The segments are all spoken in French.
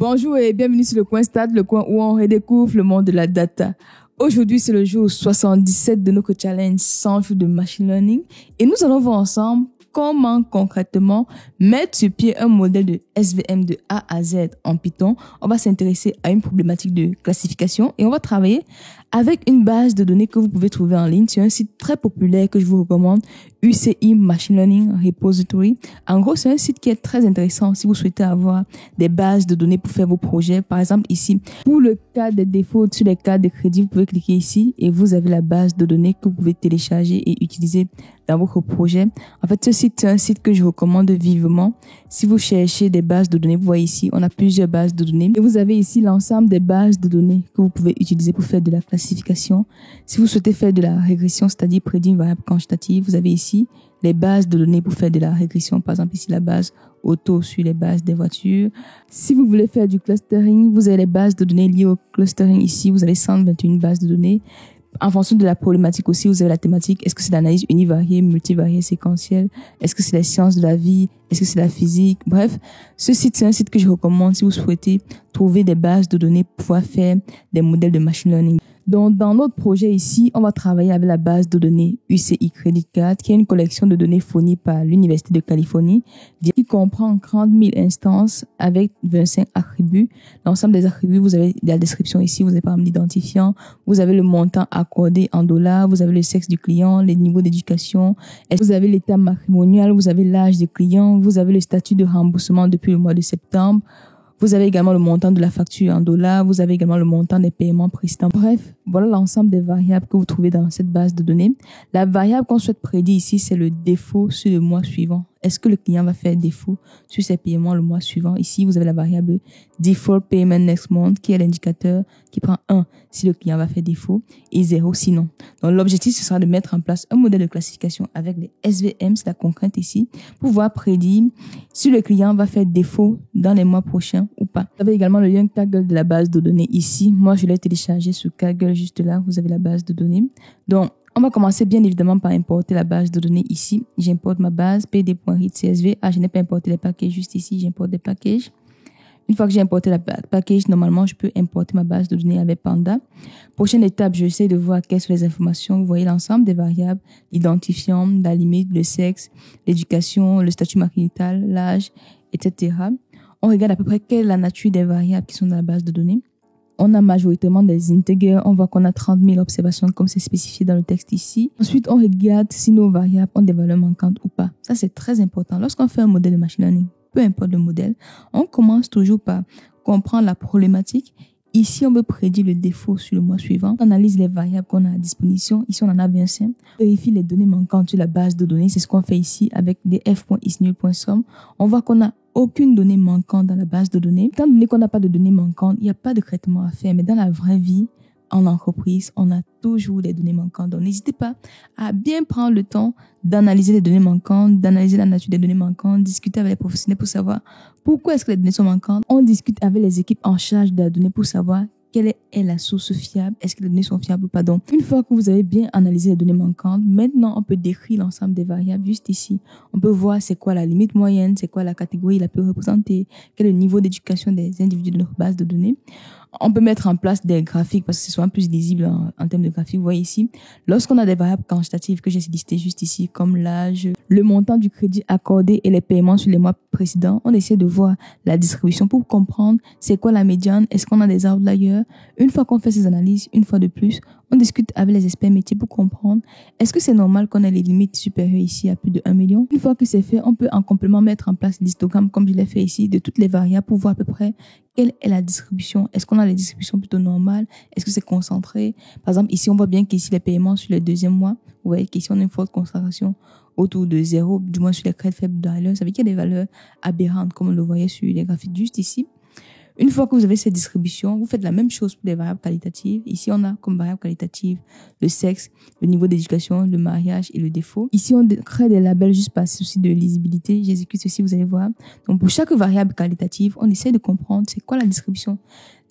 Bonjour et bienvenue sur le coin Stade, le coin où on redécouvre le monde de la data. Aujourd'hui, c'est le jour 77 de notre challenge 100 jours de machine learning et nous allons voir ensemble comment concrètement mettre sur pied un modèle de SVM de A à Z en Python. On va s'intéresser à une problématique de classification et on va travailler avec une base de données que vous pouvez trouver en ligne sur un site très populaire que je vous recommande, UCI Machine Learning Repository. En gros, c'est un site qui est très intéressant si vous souhaitez avoir des bases de données pour faire vos projets. Par exemple, ici, pour le cas des défauts sur les cas de crédit, vous pouvez cliquer ici et vous avez la base de données que vous pouvez télécharger et utiliser dans votre projet. En fait, ce site, c'est un site que je recommande vivement. Si vous cherchez des bases de données, vous voyez ici, on a plusieurs bases de données. Et vous avez ici l'ensemble des bases de données que vous pouvez utiliser pour faire de la classification. Si vous souhaitez faire de la régression, c'est-à-dire prédire une variable quantitative, vous avez ici les bases de données pour faire de la régression. Par exemple, ici, la base auto sur les bases des voitures. Si vous voulez faire du clustering, vous avez les bases de données liées au clustering ici. Vous avez 121 bases de données. En fonction de la problématique aussi, vous avez la thématique. Est-ce que c'est l'analyse univariée, multivariée, séquentielle? Est-ce que c'est les sciences de la vie? Est-ce que c'est la physique? Bref, ce site, c'est un site que je recommande si vous souhaitez trouver des bases de données pour pouvoir faire des modèles de machine learning. Donc, dans notre projet ici, on va travailler avec la base de données UCI Credit Card, qui est une collection de données fournies par l'Université de Californie, qui comprend 30 000 instances avec 25 attributs. L'ensemble des attributs, vous avez la description ici, vous avez par exemple l'identifiant, vous avez le montant accordé en dollars, vous avez le sexe du client, les niveaux d'éducation, vous avez l'état matrimonial, vous avez l'âge du client, vous avez le statut de remboursement depuis le mois de septembre. Vous avez également le montant de la facture en dollars. Vous avez également le montant des paiements précédents. Bref, voilà l'ensemble des variables que vous trouvez dans cette base de données. La variable qu'on souhaite prédire ici, c'est le défaut sur le mois suivant. Est-ce que le client va faire défaut sur ses paiements le mois suivant? Ici, vous avez la variable default payment next month qui est l'indicateur qui prend 1 si le client va faire défaut et 0 sinon. Donc, l'objectif, ce sera de mettre en place un modèle de classification avec les SVM, c'est la contrainte ici, pour pouvoir prédire si le client va faire défaut dans les mois prochains ou pas. Vous avez également le lien Kaggle de la base de données ici. Moi, je l'ai téléchargé sur Kaggle juste là. Vous avez la base de données. Donc, on va commencer bien évidemment par importer la base de données ici. J'importe ma base pd.read.csv. Je n'ai pas importé les packages juste ici. J'importe des packages. Une fois que j'ai importé la package, normalement, je peux importer ma base de données avec Panda. Prochaine étape, j'essaie de voir quelles sont les informations. Vous voyez l'ensemble des variables, l'identifiant, la limite, le sexe, l'éducation, le statut marital, l'âge, etc. On regarde à peu près quelle est la nature des variables qui sont dans la base de données. On a majoritairement des integers. On voit qu'on a 30 000 observations comme c'est spécifié dans le texte ici. Ensuite, on regarde si nos variables ont des valeurs manquantes ou pas. Ça, c'est très important. Lorsqu'on fait un modèle de machine learning, peu importe le modèle, on commence toujours par comprendre la problématique. Ici, on veut prédire le défaut sur le mois suivant. On analyse les variables qu'on a à disposition. Ici, on en a 25. On vérifie les données manquantes sur la base de données. C'est ce qu'on fait ici avec des f.isnul.sum. On voit qu'on a aucune donnée manquante dans la base de données. Étant donné qu'on n'a pas de données manquantes, il n'y a pas de traitement à faire. Mais dans la vraie vie, en entreprise, on a toujours des données manquantes. Donc, n'hésitez pas à bien prendre le temps d'analyser les données manquantes, d'analyser la nature des données manquantes, discuter avec les professionnels pour savoir pourquoi est-ce que les données sont manquantes. On discute avec les équipes en charge de la donnée pour savoir quelle est la source fiable, est-ce que les données sont fiables ou pas. Donc, une fois que vous avez bien analysé les données manquantes, maintenant, on peut décrire l'ensemble des variables juste ici. On peut voir c'est quoi la limite moyenne, c'est quoi la catégorie la plus représentée, quel est le niveau d'éducation des individus de notre base de données. On peut mettre en place des graphiques parce que ce soit plus lisible en termes de graphiques. Vous voyez ici, lorsqu'on a des variables quantitatives que j'ai listées juste ici, comme l'âge, le montant du crédit accordé et les paiements sur les mois précédents, on essaie de voir la distribution pour comprendre c'est quoi la médiane, est-ce qu'on a des outliers. Une fois qu'on fait ces analyses, une fois de plus, on discute avec les experts métiers pour comprendre est-ce que c'est normal qu'on ait les limites supérieures ici à plus de 1 million. Une fois que c'est fait, on peut en complément mettre en place l'histogramme comme je l'ai fait ici de toutes les variables pour voir à peu près quelle est la distribution. Est-ce qu'on a les distributions plutôt normales? Est-ce que c'est concentré? Par exemple, ici, on voit bien qu'ici, les paiements sur le deuxième mois, vous voyez qu'ici, on a une forte concentration autour de 0, du moins sur les crédits faibles dollars. Ça veut dire qu'il y a des valeurs aberrantes, comme on le voyait sur les graphiques juste ici. Une fois que vous avez cette distribution, vous faites la même chose pour les variables qualitatives. Ici, on a comme variable qualitative le sexe, le niveau d'éducation, le mariage et le défaut. Ici, on crée des labels juste par souci de lisibilité. J'exécute ceci, vous allez voir. Donc, pour chaque variable qualitative, on essaie de comprendre c'est quoi la distribution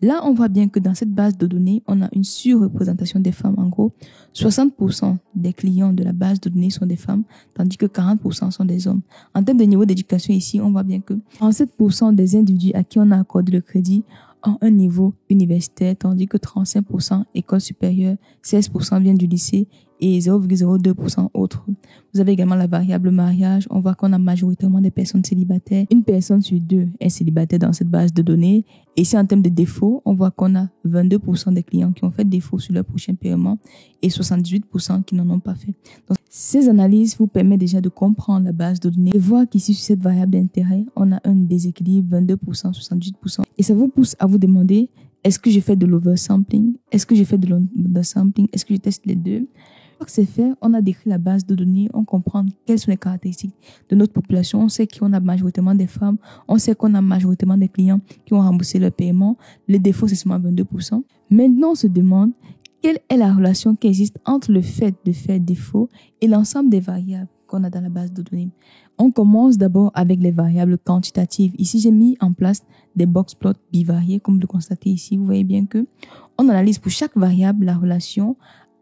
Là, on voit bien que dans cette base de données, on a une surreprésentation des femmes. En gros, 60% des clients de la base de données sont des femmes, tandis que 40% sont des hommes. En termes de niveau d'éducation ici, on voit bien que 37% des individus à qui on a accordé le crédit ont un niveau universitaire, tandis que 35% école supérieure, 16% viennent du lycée et 0,02% autres. Vous avez également la variable mariage. On voit qu'on a majoritairement des personnes célibataires. Une personne sur deux est célibataire dans cette base de données. Et ici, en termes de défauts, on voit qu'on a 22% des clients qui ont fait défaut sur leur prochain paiement et 78% qui n'en ont pas fait. Donc, ces analyses vous permettent déjà de comprendre la base de données et voir qu'ici, sur cette variable d'intérêt, on a un déséquilibre 22%, 78%. Et ça vous pousse à vous demander, est-ce que j'ai fait de l'oversampling? Est-ce que j'ai fait de l'undersampling? Est-ce que je teste les deux? Une fois que c'est fait, on a décrit la base de données, on comprend quelles sont les caractéristiques de notre population. On sait qu'on a majoritairement des femmes, on sait qu'on a majoritairement des clients qui ont remboursé leur paiement. Le défaut, c'est seulement 22%. Maintenant, on se demande quelle est la relation qui existe entre le fait de faire défaut et l'ensemble des variables qu'on a dans la base de données. On commence d'abord avec les variables quantitatives. Ici, j'ai mis en place des box plots bivariés, comme vous le constatez ici. Vous voyez bien que on analyse pour chaque variable la relation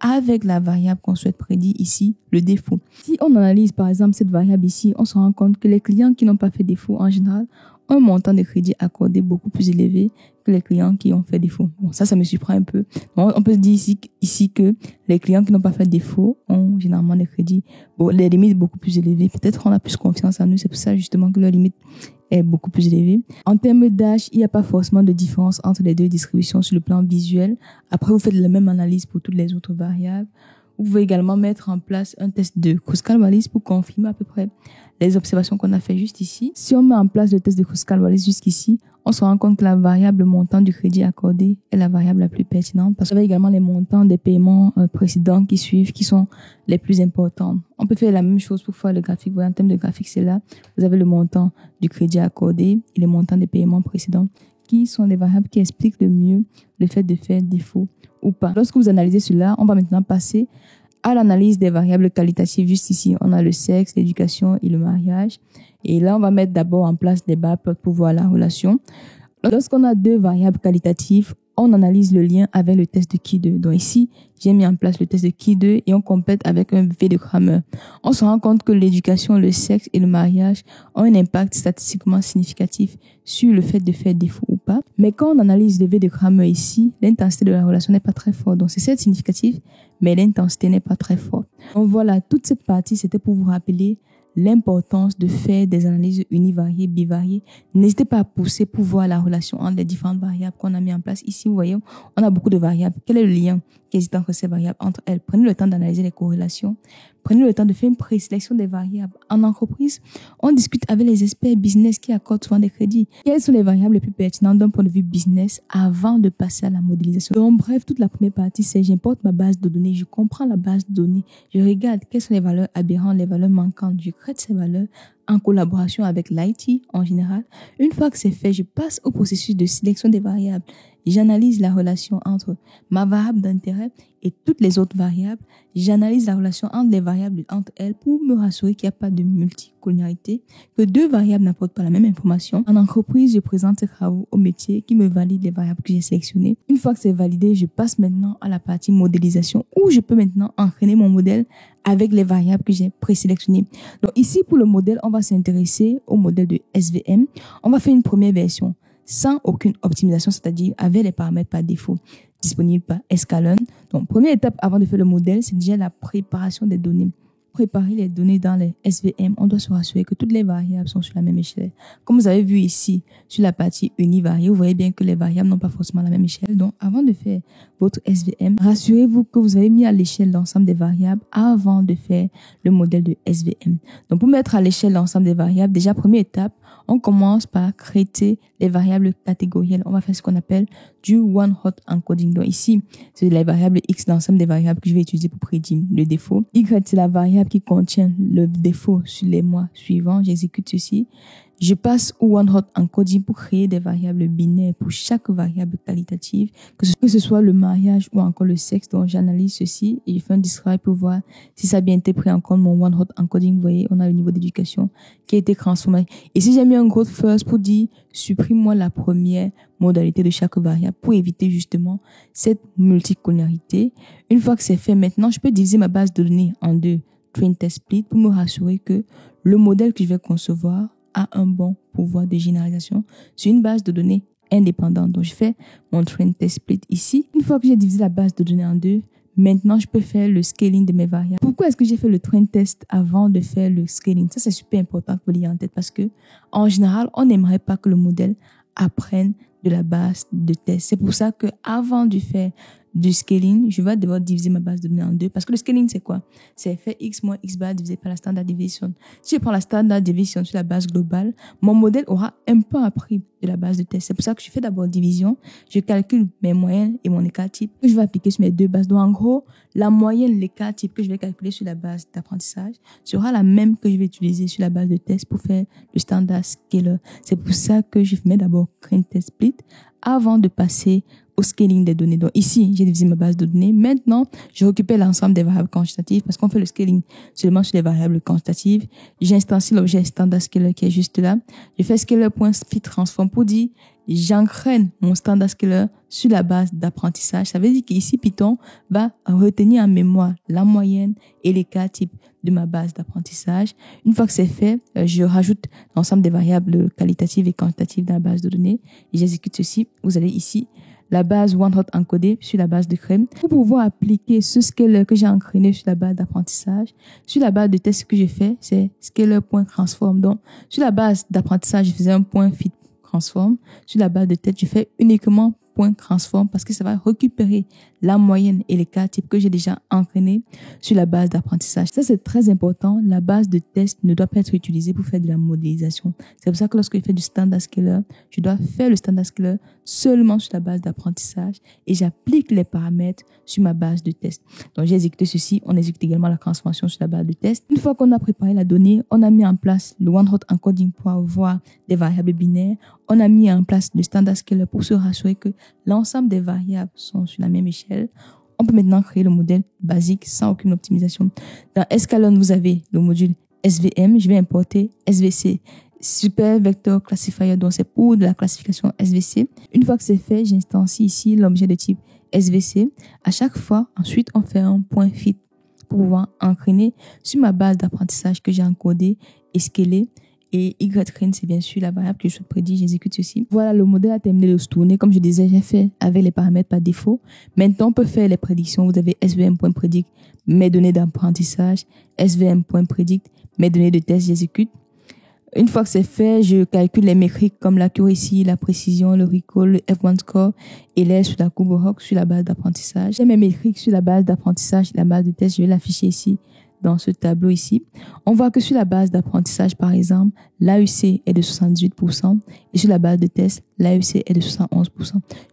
avec la variable qu'on souhaite prédire ici, le défaut. Si on analyse par exemple cette variable ici, on se rend compte que les clients qui n'ont pas fait défaut en général ont un montant de crédit accordé beaucoup plus élevé que les clients qui ont fait défaut. Bon, ça me surprend un peu. Bon, on peut se dire ici que les clients qui n'ont pas fait défaut ont généralement des crédits, les limites beaucoup plus élevées. Peut-être on a plus confiance en nous, c'est pour ça justement que leur limite est beaucoup plus élevée. En termes d'âge, il n'y a pas forcément de différence entre les deux distributions sur le plan visuel. Après, vous faites la même analyse pour toutes les autres variables. Vous pouvez également mettre en place un test de Kruskal-Wallis pour confirmer à peu près les observations qu'on a fait juste ici. Si on met en place le test de Kruskal-Wallis jusqu'ici, on se rend compte que la variable montant du crédit accordé est la variable la plus pertinente parce qu'il y a également les montants des paiements précédents qui suivent qui sont les plus importants. On peut faire la même chose pour faire le graphique. Vous voyez, en termes de graphique, c'est là. Vous avez le montant du crédit accordé et le montant des paiements précédents qui sont les variables qui expliquent le mieux le fait de faire défaut ou pas. Lorsque vous analysez cela, on va maintenant passer à l'analyse des variables qualitatives. Juste ici, on a le sexe, l'éducation et le mariage. Et là, on va mettre d'abord en place des barres pour voir la relation. Lorsqu'on a deux variables qualitatives, on analyse le lien avec le test de Key2. Donc ici, j'ai mis en place le test de Key2 et on complète avec un V de Cramer. On se rend compte que l'éducation, le sexe et le mariage ont un impact statistiquement significatif sur le fait de faire défaut ou pas. Mais quand on analyse le V de Cramer ici, l'intensité de la relation n'est pas très forte. Donc c'est certes significatif, mais l'intensité n'est pas très forte. Donc voilà, toute cette partie, c'était pour vous rappeler l'importance de faire des analyses univariées, bivariées. N'hésitez pas à pousser pour voir la relation entre les différentes variables qu'on a mis en place. Ici, vous voyez, on a beaucoup de variables. Quel est le lien qui existe entre ces variables, entre elles? Prenez le temps d'analyser les corrélations. Prenez le temps de faire une présélection des variables. En entreprise, on discute avec les experts business qui accordent souvent des crédits. Quelles sont les variables les plus pertinentes d'un point de vue business avant de passer à la modélisation? Donc, bref, toute la première partie, c'est j'importe ma base de données, je comprends la base de données, je regarde quelles sont les valeurs aberrantes, les valeurs manquantes, je crée ces valeurs en collaboration avec l'IT en général. Une fois que c'est fait, je passe au processus de sélection des variables. J'analyse la relation entre ma variable d'intérêt et toutes les autres variables. J'analyse la relation entre les variables entre elles pour me rassurer qu'il n'y a pas de multicollinéarité, que deux variables n'apportent pas la même information. En entreprise, je présente ces travaux au métier qui me valide les variables que j'ai sélectionnées. Une fois que c'est validé, je passe maintenant à la partie modélisation où je peux maintenant entraîner mon modèle avec les variables que j'ai présélectionnées. Donc ici, pour le modèle, on va s'intéresser au modèle de SVM. On va faire une première version sans aucune optimisation, c'est-à-dire avec les paramètres par défaut disponibles par Escalon. Donc, première étape avant de faire le modèle, c'est déjà la préparation des données. Préparer les données dans les SVM, on doit se rassurer que toutes les variables sont sur la même échelle. Comme vous avez vu ici, sur la partie univariée, vous voyez bien que les variables n'ont pas forcément la même échelle. Donc, avant de faire votre SVM, rassurez-vous que vous avez mis à l'échelle l'ensemble des variables avant de faire le modèle de SVM. Donc, pour mettre à l'échelle l'ensemble des variables, déjà, première étape, on commence par créer les variables catégorielles. On va faire ce qu'on appelle du one-hot encoding. Donc ici, c'est les variables X, l'ensemble des variables que je vais utiliser pour prédire le défaut. Y, c'est la variable qui contient le défaut sur les mois suivants. J'exécute ceci. Je passe au one-hot encoding pour créer des variables binaires pour chaque variable qualitative, que ce soit le mariage ou encore le sexe. Donc, j'analyse ceci et je fais un describe pour voir si ça a bien été pris en compte mon one-hot encoding. Vous voyez, on a le niveau d'éducation qui a été transformé. Et si j'ai mis un gros first pour dire, supprime-moi la première modalité de chaque variable pour éviter justement cette multicollinéarité. Une fois que c'est fait, maintenant, je peux diviser ma base de données en deux, train test split, pour me rassurer que le modèle que je vais concevoir a un bon pouvoir de généralisation sur une base de données indépendante. Donc, je fais mon train test split ici. Une fois que j'ai divisé la base de données en deux, maintenant, je peux faire le scaling de mes variables. Pourquoi est-ce que j'ai fait le train test avant de faire le scaling? Ça, c'est super important que vous l'ayez en tête parce que, en général, on n'aimerait pas que le modèle apprenne de la base de test. C'est pour ça que avant de faire du scaling, je vais devoir diviser ma base de données en deux. Parce que le scaling, c'est quoi? C'est faire x moins x bar divisé par la standard deviation. Si je prends la standard deviation sur la base globale, mon modèle aura un peu appris de la base de test. C'est pour ça que je fais d'abord division. Je calcule mes moyennes et mon écart type que je vais appliquer sur mes deux bases. Donc, en gros, la moyenne, l'écart type que je vais calculer sur la base d'apprentissage sera la même que je vais utiliser sur la base de test pour faire le standard scaler. C'est pour ça que je mets d'abord train test split avant de passer au scaling des données. Donc ici, j'ai divisé ma base de données. Maintenant, je récupère l'ensemble des variables quantitatives parce qu'on fait le scaling seulement sur les variables quantitatives. J'instancie l'objet standard scaler qui est juste là. Je fais scaler.fit transform pour dire j'entraîne mon standard scaler sur la base d'apprentissage. Ça veut dire qu'ici, Python va retenir en mémoire la moyenne et l'écart type de ma base d'apprentissage. Une fois que c'est fait, je rajoute l'ensemble des variables qualitatives et quantitatives dans la base de données et j'exécute ceci. Vous allez ici la base one-hot encodée sur la base de crème pour pouvoir appliquer ce scaler que j'ai entraîné sur la base d'apprentissage. Sur la base de test que j'ai fait, c'est scaler.transform. Donc, sur la base d'apprentissage, je faisais un point fit transform. Sur la base de test, je fais uniquement point transform parce que ça va récupérer la moyenne et l'écart type que j'ai déjà entraîné sur la base d'apprentissage. Ça, c'est très important. La base de test ne doit pas être utilisée pour faire de la modélisation. C'est pour ça que lorsque je fais du standard scaler, je dois faire le standard scaler seulement sur la base d'apprentissage et j'applique les paramètres sur ma base de test. Donc, j'ai exécuté ceci. On exécute également la transformation sur la base de test. Une fois qu'on a préparé la donnée, on a mis en place le one-hot encoding pour avoir des variables binaires. On a mis en place le standard scaler pour se rassurer que l'ensemble des variables sont sur la même échelle. On peut maintenant créer le modèle basique sans aucune optimisation. Dans Escalon, vous avez le module SVM. Je vais importer SVC, Super Vector Classifier, donc c'est pour de la classification SVC. Une fois que c'est fait, j'instancie ici l'objet de type SVC. À chaque fois, ensuite, on fait un point fit pour pouvoir entraîner sur ma base d'apprentissage que j'ai encodée et scalée. Et ytrain, c'est bien sûr la variable que je souhaite prédire. J'exécute ceci. Voilà, le modèle a terminé de se tourner. Comme je disais, j'ai fait avec les paramètres par défaut. Maintenant, on peut faire les prédictions. Vous avez svm.predict, mes données d'apprentissage, svm.predict, mes données de test, j'exécute. Une fois que c'est fait, je calcule les métriques comme l'accuracy, la précision, le recall, le F1 score et l'aide sur la courbe Hock sur la base d'apprentissage. J'ai mes métriques sur la base d'apprentissage, la base de test, je vais l'afficher ici dans ce tableau ici. On voit que sur la base d'apprentissage, par exemple, l'AUC est de 78% et sur la base de test, l'AUC est de 71%.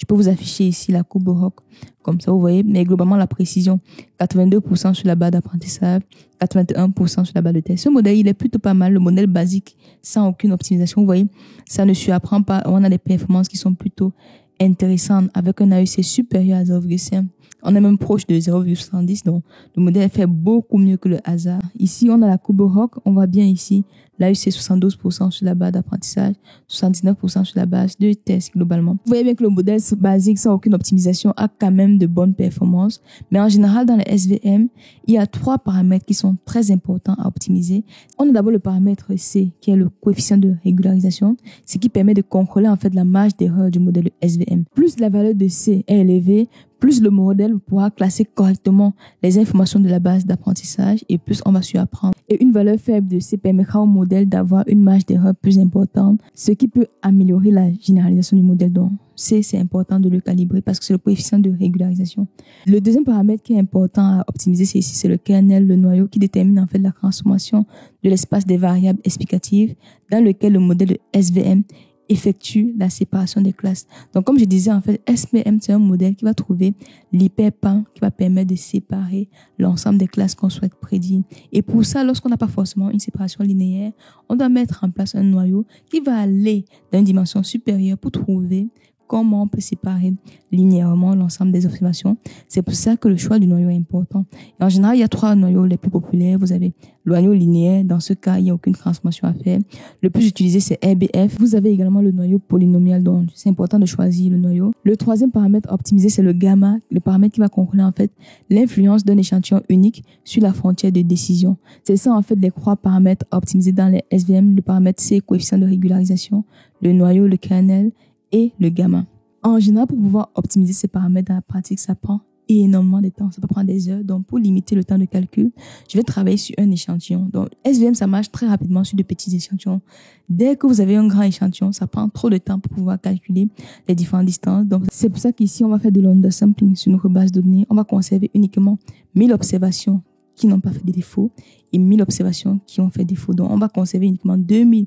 Je peux vous afficher ici la courbe Hock comme ça, vous voyez, mais globalement, la précision, 82% sur la base d'apprentissage, 81% sur la base de test. Ce modèle, il est plutôt pas mal, le modèle basique, sans aucune optimisation, vous voyez, ça ne surapprend pas, on a des performances qui sont plutôt intéressantes avec un AUC supérieur à 0,5. On est même proche de 0,70, donc le modèle fait beaucoup mieux que le hasard. Ici, on a la courbe Hock, on voit bien ici, là, c'est 72% sur la base d'apprentissage, 79% sur la base de test globalement. Vous voyez bien que le modèle basique sans aucune optimisation a quand même de bonnes performances, mais en général, dans le SVM, il y a 3 paramètres qui sont très importants à optimiser. On a d'abord le paramètre C, qui est le coefficient de régularisation, ce qui permet de contrôler en fait la marge d'erreur du modèle SVM. Plus la valeur de C est élevée, plus le modèle pourra classer correctement les informations de la base d'apprentissage et plus on va surapprendre. Et une valeur faible de C permettra au modèle d'avoir une marge d'erreur plus importante, ce qui peut améliorer la généralisation du modèle. Donc, C, c'est important de le calibrer parce que c'est le coefficient de régularisation. Le deuxième paramètre qui est important à optimiser, c'est ici, c'est le kernel, le noyau, qui détermine en fait la transformation de l'espace des variables explicatives dans lequel le modèle SVM effectue la séparation des classes. Donc, comme je disais, en fait, SVM, c'est un modèle qui va trouver l'hyperpan qui va permettre de séparer l'ensemble des classes qu'on souhaite prédire. Et pour ça, lorsqu'on n'a pas forcément une séparation linéaire, on doit mettre en place un noyau qui va aller dans une dimension supérieure pour trouver comment on peut séparer linéairement l'ensemble des observations. C'est pour ça que le choix du noyau est important. Et en général, il y a 3 noyaux les plus populaires. Vous avez le noyau linéaire. Dans ce cas, il n'y a aucune transformation à faire. Le plus utilisé, c'est RBF. Vous avez également le noyau polynomial. Donc, c'est important de choisir le noyau. Le troisième paramètre optimisé, c'est le gamma. Le paramètre qui va contrôler, en fait, l'influence d'un échantillon unique sur la frontière de décision. C'est ça, en fait, les 3 paramètres optimisés dans les SVM. Le paramètre C, coefficient de régularisation. Le noyau, le kernel et le gamma. En général, pour pouvoir optimiser ces paramètres dans la pratique, ça prend énormément de temps. Ça peut prendre des heures. Donc, pour limiter le temps de calcul, je vais travailler sur un échantillon. Donc, SVM, ça marche très rapidement sur de petits échantillons. Dès que vous avez un grand échantillon, ça prend trop de temps pour pouvoir calculer les différentes distances. Donc, c'est pour ça qu'ici, on va faire de l'undersampling sur notre base de données. On va conserver uniquement 1000 observations qui n'ont pas fait de défaut et 1000 observations qui ont fait défaut. Donc, on va conserver uniquement 2000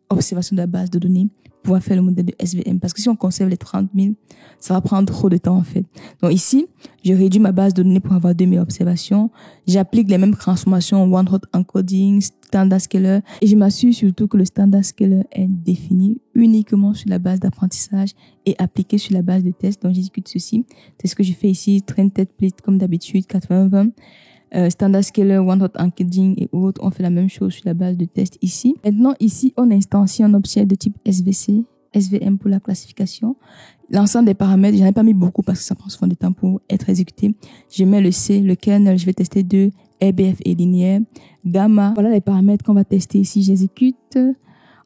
observations de la base de données pour pouvoir faire le modèle de SVM. Parce que si on conserve les 30 000, ça va prendre trop de temps en fait. Donc ici, je réduis ma base de données pour avoir 2000 observations. J'applique les mêmes transformations one-hot encoding, standard scaler et je m'assure surtout que le standard scaler est défini uniquement sur la base d'apprentissage et appliqué sur la base de test. Donc j'exécute ceci. C'est ce que je fais ici, train template comme d'habitude, 80-20. Standard scaler, one-hot encoding et autres, on fait la même chose sur la base de test ici. Maintenant, ici, on instancie un objet de type SVC, SVM pour la classification. L'ensemble des paramètres, j'en ai pas mis beaucoup parce que ça prend souvent du temps pour être exécuté. Je mets le C, le kernel, je vais tester 2, RBF et linéaire, gamma. Voilà les paramètres qu'on va tester ici, j'exécute.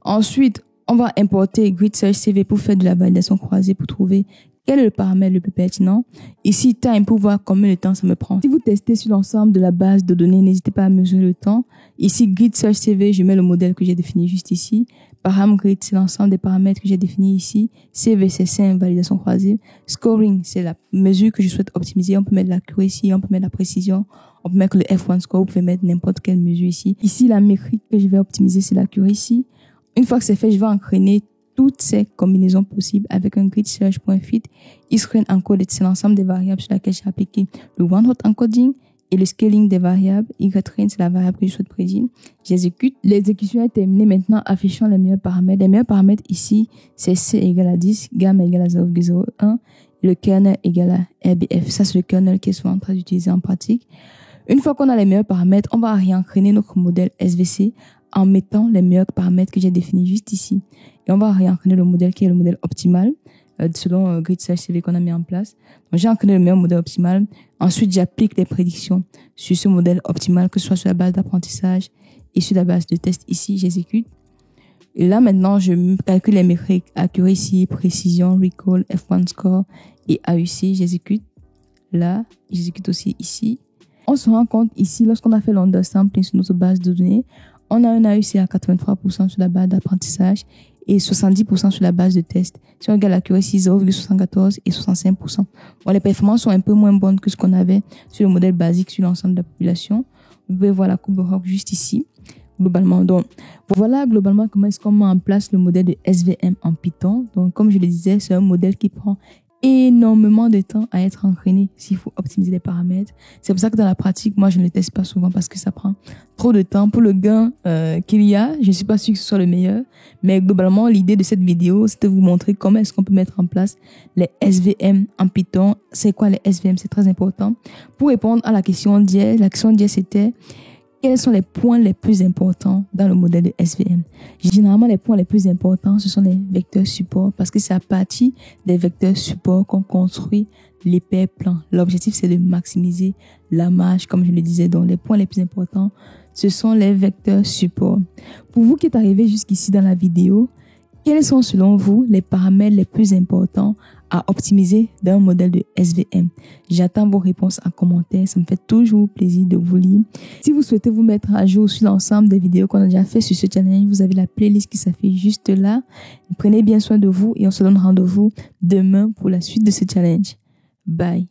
Ensuite, on va importer Grid Search CV pour faire de la validation croisée pour trouver quel est le paramètre le plus pertinent. Ici, time pour voir combien de temps ça me prend. Si vous testez sur l'ensemble de la base de données, n'hésitez pas à mesurer le temps. Ici, Grid Search CV, je mets le modèle que j'ai défini juste ici. Paramgrid, c'est l'ensemble des paramètres que j'ai définis ici. CV, c'est simple, validation croisée. Scoring, c'est la mesure que je souhaite optimiser. On peut mettre l'accuracy, on peut mettre la précision, on peut mettre le F1 score, vous pouvez mettre n'importe quelle mesure ici. Ici, la métrique que je vais optimiser, c'est l'accuracy. Une fois que c'est fait, je vais entraîner toutes ces combinaisons possibles avec un grid search.fit. Iscrane encoded, c'est l'ensemble des variables sur lesquelles j'ai appliqué le one-hot encoding et le scaling des variables. Ytrain, c'est la variable que je souhaite prédire. J'exécute. L'exécution est terminée maintenant, affichant les meilleurs paramètres. Les meilleurs paramètres ici, c'est C égale à 10, gamma égale à 0,01, le kernel égale à RBF. Ça, c'est le kernel qui est souvent très utilisé en pratique. Une fois qu'on a les meilleurs paramètres, on va réentraîner notre modèle SVC en mettant les meilleurs paramètres que j'ai définis juste ici. Et on va réentraîner le modèle qui est le modèle optimal, selon Grid Search CV qu'on a mis en place. Donc, j'ai entraîné le meilleur modèle optimal. Ensuite, j'applique les prédictions sur ce modèle optimal, que ce soit sur la base d'apprentissage et sur la base de test ici, j'exécute. Et là, maintenant, je calcule les métriques accuracy, précision, recall, F1 score et AUC, j'exécute. Là, j'exécute aussi ici. On se rend compte ici, lorsqu'on a fait l'undersampling sur notre base de données, on a un AUC à 83% sur la base d'apprentissage et 70% sur la base de test. Si on regarde l'accuracy, 0,74 et 65%. Bon, les performances sont un peu moins bonnes que ce qu'on avait sur le modèle basique sur l'ensemble de la population. Vous pouvez voir la courbe ROC juste ici, globalement. Donc, voilà globalement comment est-ce qu'on met en place le modèle de SVM en Python. Donc, comme je le disais, c'est un modèle qui prend énormément de temps à être entraîné s'il faut optimiser les paramètres. C'est pour ça que dans la pratique, moi, je ne le teste pas souvent parce que ça prend trop de temps. Pour le gain qu'il y a, je ne suis pas sûre que ce soit le meilleur. Mais globalement, l'idée de cette vidéo, c'est de vous montrer comment est-ce qu'on peut mettre en place les SVM en Python. C'est quoi les SVM? C'est très important. Pour répondre à la question d'hier, c'était quels sont les points les plus importants dans le modèle de SVM? Généralement, les points les plus importants, ce sont les vecteurs support parce que c'est à partir des vecteurs support qu'on construit l'hyperplan. L'objectif, c'est de maximiser la marge, comme je le disais. Donc, les points les plus importants, ce sont les vecteurs support. Pour vous qui êtes arrivé jusqu'ici dans la vidéo, quels sont selon vous les paramètres les plus importants à optimiser dans un modèle de SVM? J'attends vos réponses en commentaire. Ça me fait toujours plaisir de vous lire. Si vous souhaitez vous mettre à jour sur l'ensemble des vidéos qu'on a déjà fait sur ce challenge, vous avez la playlist qui s'affiche juste là. Prenez bien soin de vous et on se donne rendez-vous demain pour la suite de ce challenge. Bye.